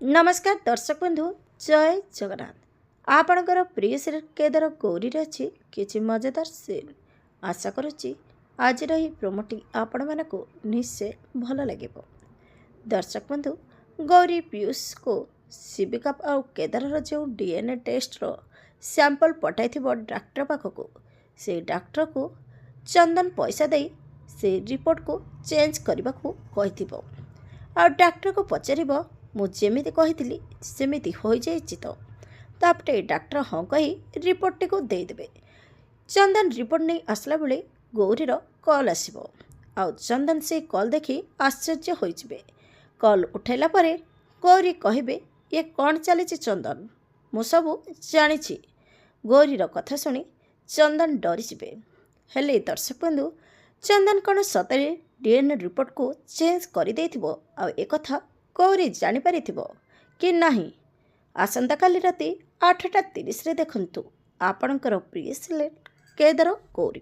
नमस्कार दर्शक बंधु जय जगन्नाथ। आपणकर प्रिय श्री केदार गौरी अच्छी किसी मजेदार सीन आशा करुच्ची आज ही प्रोमोटी आपण मानक निश्चय भल लगे। दर्शक बंधु गौरी पीयूष को शिविका और केदार जो डीएनए टेस्ट रो सैंपल पठाई डाक्टर पाखक से डाक्टर को चंदन पैसा दे से रिपोर्ट को चेंज करने को डाक्टर को पचार मुझे कही सेमिति हो जाइए तो तापटे डाक्टर हाँ कही रिपोर्ट टी को देदेवे। चंदन रिपोर्ट नहीं आसला बेले गौरीर कॉल आसो आउ चंदन से कॉल देखी आश्चर्य हो कॉल उठाइला परे गौरी कहे ये कौन चली चंदन मु सबू जानी। गौरीर कथा शुणी चंदन डरीजे। हेले दर्शक बंधु चंदन कौन सतरे डीएनए रिपोर्ट को चेंज कर एक गौरी जानीपारी कि नहीं आसंता काली राति 8:30 देखंतु आपणकर प्रिय सिलेक्ट केदार गौरी।